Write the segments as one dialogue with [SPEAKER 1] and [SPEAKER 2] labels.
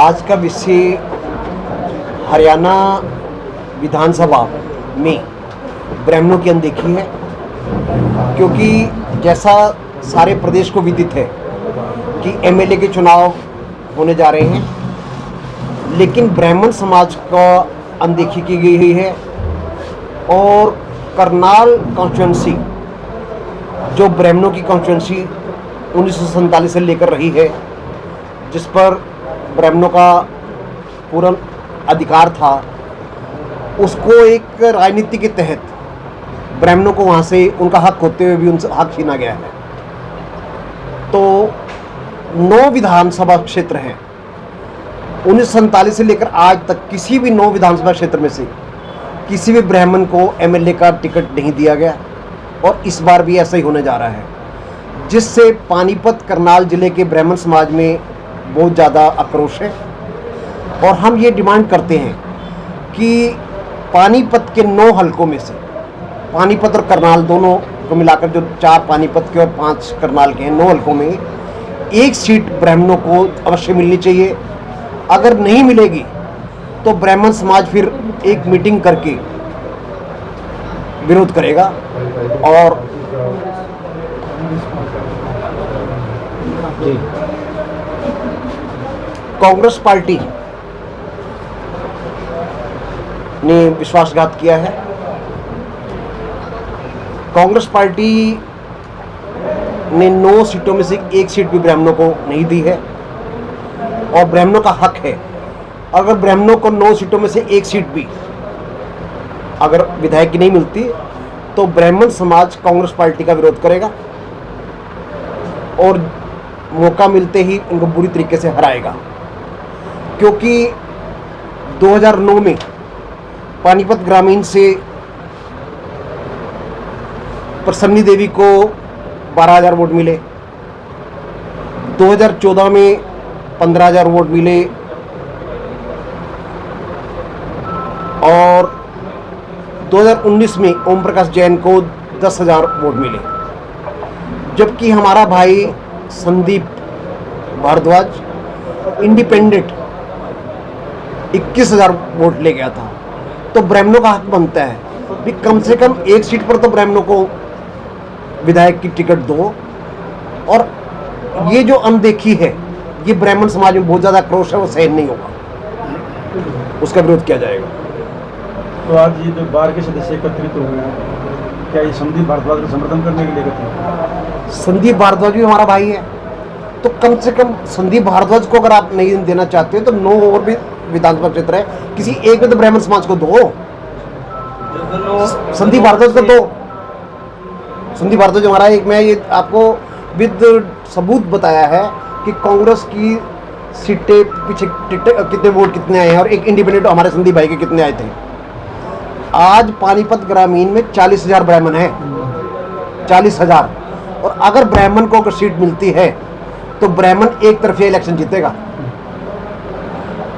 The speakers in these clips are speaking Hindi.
[SPEAKER 1] आज का विषय हरियाणा विधानसभा में ब्राह्मणों की अनदेखी है, क्योंकि जैसा सारे प्रदेश को विदित है कि एमएलए के चुनाव होने जा रहे हैं, लेकिन ब्राह्मण समाज का अनदेखी की गई हुई है। और करनाल कॉन्स्टिट्यूंसी जो ब्राह्मणों की कॉन्स्टिट्यूंसी 1947 से लेकर रही है, जिस पर ब्राह्मणों का पूर्ण अधिकार था, उसको एक राजनीति के तहत ब्राह्मणों को वहाँ से उनका हक होते हुए भी उनसे हक छीना गया है। तो 9 विधानसभा क्षेत्र हैं। 1947 से लेकर आज तक किसी भी 9 विधानसभा क्षेत्र में से किसी भी ब्राह्मण को एमएलए का टिकट नहीं दिया गया, और इस बार भी ऐसा ही होने जा रहा है, जिससे पानीपत करनाल जिले के ब्राह्मण समाज में बहुत ज़्यादा आक्रोश है। और हम ये डिमांड करते हैं कि पानीपत के 9 हलकों में से, पानीपत और करनाल दोनों को मिलाकर जो 4 पानीपत के और 5 करनाल के हैं, 9 हलकों में एक सीट ब्राह्मणों को अवश्य मिलनी चाहिए। अगर नहीं मिलेगी तो ब्राह्मण समाज फिर एक मीटिंग करके विरोध करेगा। और कांग्रेस पार्टी ने विश्वासघात किया है। कांग्रेस पार्टी ने 9 सीटों में से एक सीट भी ब्राह्मणों को नहीं दी है, और ब्राह्मणों का हक है। अगर ब्राह्मणों को 9 सीटों में से एक सीट भी अगर विधायक की नहीं मिलती, तो ब्राह्मण समाज कांग्रेस पार्टी का विरोध करेगा और मौका मिलते ही उनको बुरी तरीके से हराएगा। क्योंकि 2009 में पानीपत ग्रामीण से प्रसन्नी देवी को 12,000 वोट मिले, 2014 में 15,000 वोट मिले, और 2019 में ओम प्रकाश जैन को 10,000 वोट मिले। जबकि हमारा भाई संदीप भारद्वाज इंडिपेंडेंट 21,000 वोट ले गया था। तो ब्राह्मणों का हक बनता है भी कम से कम एक सीट पर तो ब्राह्मणों को विधायक की टिकट दो। और ये जो अनदेखी है, ये ब्राह्मण समाज में बहुत ज़्यादा आक्रोश है, वो सहन नहीं होगा, उसका विरोध किया जाएगा।
[SPEAKER 2] तो आज ये जो बार के सदस्य एकत्रित हो गए हैं, क्या ये संदीप भारद्वाज का समर्थन करने के लिए एकत्रित हैं?
[SPEAKER 1] संदीप भारद्वाज भी हमारा भाई है, तो कम से कम संदीप भारद्वाज को अगर आप नहीं देना चाहते हो तो 9 और भी विधानसभा क्षेत्र है, किसी एक में तो ब्राह्मण समाज को दो। संदीप भारद्वाज को दो। संदीप भारद्वाज हमारा एक, मैं ये आपको विद सबूत बताया है कि कांग्रेस की सीटें पीछे कितने वोट कितने आए हैं, और एक इंडिपेंडेंट हमारे संदीप भाई के कितने आए थे। आज पानीपत ग्रामीण में 40,000 ब्राह्मण है, 40,000। और अगर ब्राह्मण को अगर सीट मिलती है तो ब्राह्मण एक तरफा इलेक्शन जीतेगा।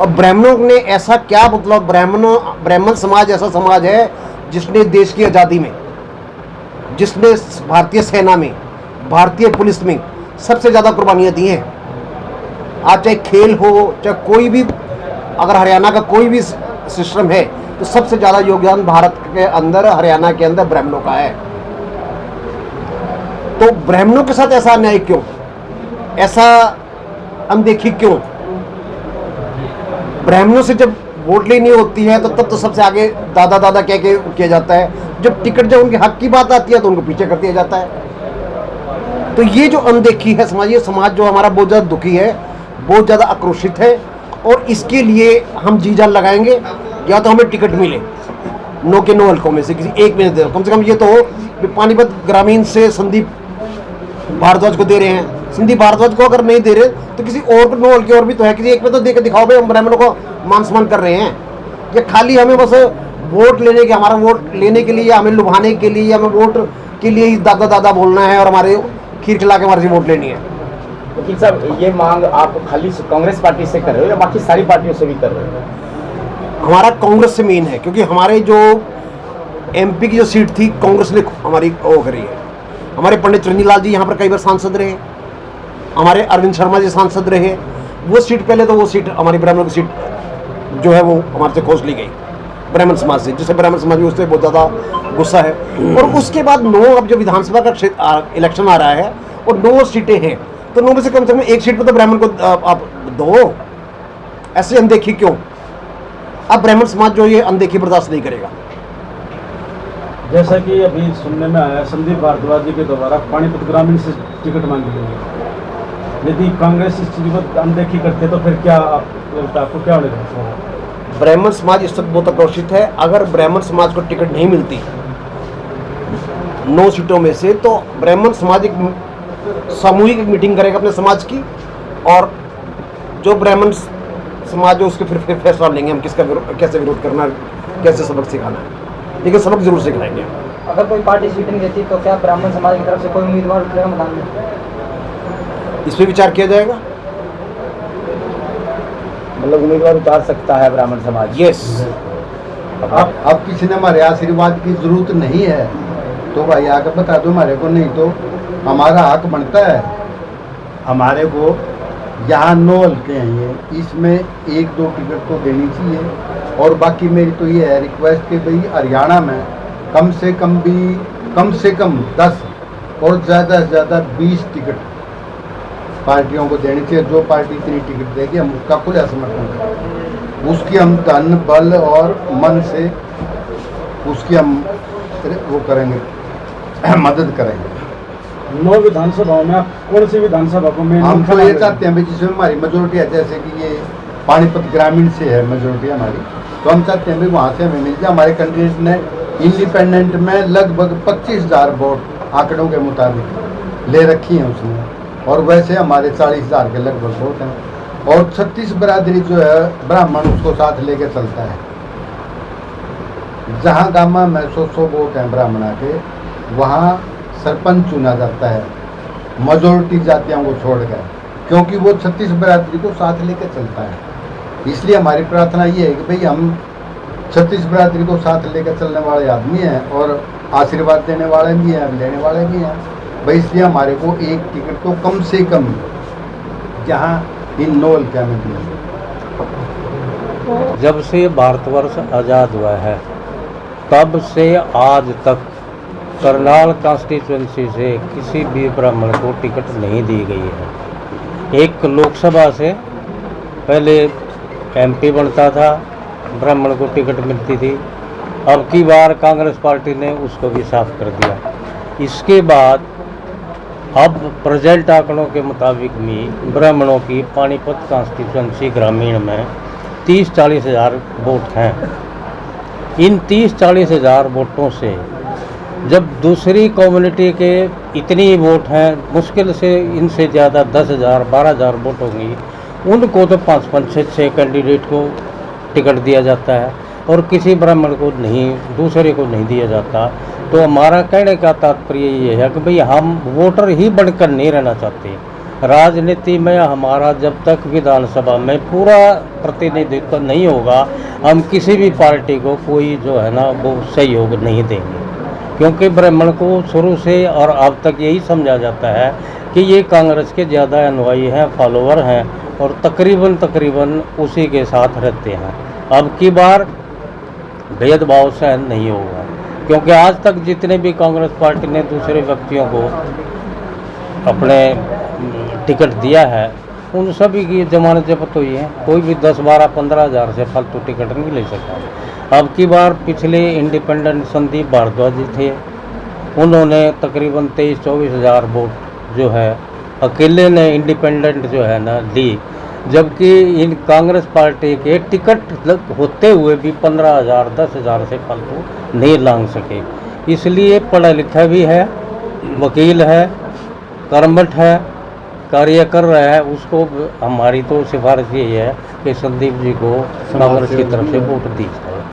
[SPEAKER 1] और ब्राह्मणों ने ऐसा क्या, मतलब ब्राह्मण समाज ऐसा समाज है जिसने देश की आज़ादी में, जिसने भारतीय सेना में, भारतीय पुलिस में सबसे ज़्यादा कुर्बानियाँ दी हैं। आज चाहे खेल हो, चाहे कोई भी, अगर हरियाणा का कोई भी सिस्टम है तो सबसे ज़्यादा योगदान भारत के अंदर, हरियाणा के अंदर ब्राह्मणों का है। तो ब्राह्मणों के साथ ऐसा अन्याय क्यों, ऐसा अनदेखी क्यों? ब्राह्मणों से जब वोट लेनी होती है तो तब तो सबसे आगे दादा दादा कह के किया जाता है, जब टिकट, जब उनके हक की बात आती है तो उनको पीछे कर दिया जाता है। तो ये जो अनदेखी है समाज, ये समाज जो हमारा बहुत ज़्यादा दुखी है, बहुत ज़्यादा आक्रोशित है। और इसके लिए हम जी जान लगाएंगे, या तो हमें टिकट मिले 9 के 9 हलकों में से किसी एक में दे, कम से कम ये तो हो कि पानीपत ग्रामीण से संदीप भारद्वाज को दे रहे हैं, संदीप भारद्वाज को अगर नहीं दे रहे तो किसी और को 9 हल्के और भी तो है, किसी एक में तो दे के दिखाओ भाई हम ब्राह्मणों को मान सम्मान कर रहे हैं। ये खाली हमें बस वोट लेने के, हमारा वोट लेने के लिए, या हमें लुभाने के लिए, या हमें वोट के लिए ही दादा दादा बोलना है और हमारे खीर खिला के हमारे से वोट लेनी है।
[SPEAKER 3] लेकिन साहब, ये मांग आप खाली कांग्रेस पार्टी से कर रहे हो या बाकी सारी पार्टियों से भी कर रहे हो?
[SPEAKER 1] हमारा कांग्रेस से मेन है, क्योंकि हमारे जो एमपी की जो सीट थी कांग्रेस ने हमारी वो करी है। हमारे पंडित चरंजीलाल जी यहाँ पर कई बार सांसद रहे, हमारे अरविंद शर्मा जी सांसद रहे, वो सीट पहले तो वो सीट हमारी ब्राह्मणों की सीट जो है वो हमारे से खोज ली गई ब्राह्मण समाज से, जिससे ब्राह्मण समाज में उससे बहुत ज़्यादा गुस्सा है। और उसके बाद 9 अब जो विधानसभा का इलेक्शन आ रहा है और 9 सीटें हैं, तो 9 में से कम एक सीट पर तो ब्राह्मण को आप दो। ऐसे अनदेखी क्यों? अब ब्राह्मण समाज जो ये अनदेखी बर्दाश्त नहीं करेगा।
[SPEAKER 2] जैसा कि अभी सुनने में आया, संदीप भारद्वाज जी के द्वारा पानीपत ग्रामीण से टिकट मांगी गई है। यदि कांग्रेस इस चीज को अनदेखी करते तो फिर क्या लगता है आपको, क्या होगा?
[SPEAKER 1] ब्राह्मण समाज इस वक्त बहुत आक्रोशित है। अगर ब्राह्मण समाज को टिकट नहीं मिलती 9 सीटों में से, तो ब्राह्मण समाज एक सामूहिक मीटिंग करेगा अपने समाज की, और जो ब्राह्मण समाज है उसके फिर फैसला लेंगे हम किसका कैसे विरोध करना है, कैसे सबक सिखाना है। लेकिन सबक जरूर सिखाएंगे।
[SPEAKER 4] अगर कोई पार्टी सीट नहीं देती तो क्या ब्राह्मण समाज की तरफ से कोई उम्मीदवार उठेगा मैदान में?
[SPEAKER 1] इस पर विचार किया जाएगा।
[SPEAKER 3] मतलब उम्मीदवार उतार सकता है ब्राह्मण समाज?
[SPEAKER 1] यस।
[SPEAKER 5] अब किसी ने हमारे आशीर्वाद की जरूरत नहीं है तो भाई आकर बता दो हमारे को, नहीं तो हमारा हक बनता है। हमारे को यहाँ 9 हल्के हैं, ये इसमें 1-2 टिकट तो देनी चाहिए। और बाकी मेरी तो ये है रिक्वेस्ट कि भाई हरियाणा में कम से कम 10 और ज़्यादा से ज़्यादा 20 टिकट पार्टियों को देनी चाहिए। जो पार्टी इतनी टिकट देगी हम उसका खुला समर्थन करेंगे, उसकी हम धन बल और मन से उसकी हम वो करेंगे, मदद करेंगे।
[SPEAKER 2] 9 विधानसभाओं में आप कौन सी विधानसभा को मेन
[SPEAKER 5] हम तो ये चाहते हैं भाई जिसमें हमारी मेजोरिटी है, जैसे कि ये पानीपत ग्रामीण से है मेजोरिटी हमारी, तो हम चाहते हैं भाई वहाँ से हमें मिल जाए। हमारे कैंडिडेट ने इंडिपेंडेंट में लगभग 25,000 वोट आंकड़ों के मुताबिक ले रखी हैं उसने, और वैसे हमारे 40,000 के लगभग वोट हैं। और 36 बरादरी जो है ब्राह्मण उसको साथ लेके चलता है। जहाँ गामा में 100 वोट हैं ब्राह्मणा के, वहाँ सरपंच चुना जाता है मेजोरिटी जातियों को छोड़कर, क्योंकि वो 36 बरादरी को साथ लेकर चलता है। इसलिए हमारी प्रार्थना ये है कि भाई हम 36 बरादरी को साथ लेकर चलने वाले आदमी हैं और आशीर्वाद देने वाले भी हैं, लेने वाले भी हैं भाई। इसलिए हमारे को एक टिकट तो कम से कम जहाँ इन 9 हल्के में दिया।
[SPEAKER 6] जब से भारतवर्ष आज़ाद हुआ है तब से आज तक करनाल कॉन्स्टिट्यूंसी से किसी भी ब्राह्मण को टिकट नहीं दी गई है। एक लोकसभा से पहले एमपी बनता था, ब्राह्मण को टिकट मिलती थी। अब की बार कांग्रेस पार्टी ने उसको भी साफ कर दिया। इसके बाद अब प्रेजेंट आंकड़ों के मुताबिक भी ब्राह्मणों की पानीपत कॉन्स्टिट्यूंसी ग्रामीण में 30-40 हज़ार वोट हैं। इन 30-40 हज़ार वोटों से जब दूसरी कम्युनिटी के इतनी वोट हैं, मुश्किल से इनसे ज़्यादा 10,000 12,000 वोट होंगी, उनको तो 5-6 कैंडिडेट को टिकट दिया जाता है और किसी ब्राह्मण को नहीं, दूसरे को नहीं दिया जाता। तो हमारा कहने का तात्पर्य ये है कि भाई हम वोटर ही बनकर नहीं रहना चाहते। राजनीति में हमारा जब तक विधानसभा में पूरा प्रतिनिधित्व नहीं होगा, हम किसी भी पार्टी को कोई जो है ना वो सहयोग नहीं देंगे, क्योंकि ब्राह्मण को शुरू से और अब तक यही समझा जाता है कि ये कांग्रेस के ज़्यादा अनुयायी हैं, फॉलोवर हैं और तकरीबन उसी के साथ रहते हैं। अब की बार भेदभाव सहन नहीं होगा, क्योंकि आज तक जितने भी कांग्रेस पार्टी ने दूसरे व्यक्तियों को अपने टिकट दिया है उन सभी की जमानत जब्त हुई है। कोई भी 10, 12, 15 हज़ार से फालतू टिकट नहीं ले सकता। अब की बार पिछले इंडिपेंडेंट संदीप भारद्वाज जी थे, उन्होंने तकरीबन 23-24 हज़ार वोट जो है अकेले ने इंडिपेंडेंट जो है ना ली, जबकि इन कांग्रेस पार्टी के टिकट होते हुए भी 15,000 10,000 से फालतू नहीं लांग सके। इसलिए पढ़ा लिखा भी है, वकील है, कर्मठ है, कार्य कर रहा है, उसको हमारी तो सिफारिश यही है कि संदीप जी को कांग्रेस की तरफ से वोट दी जाए।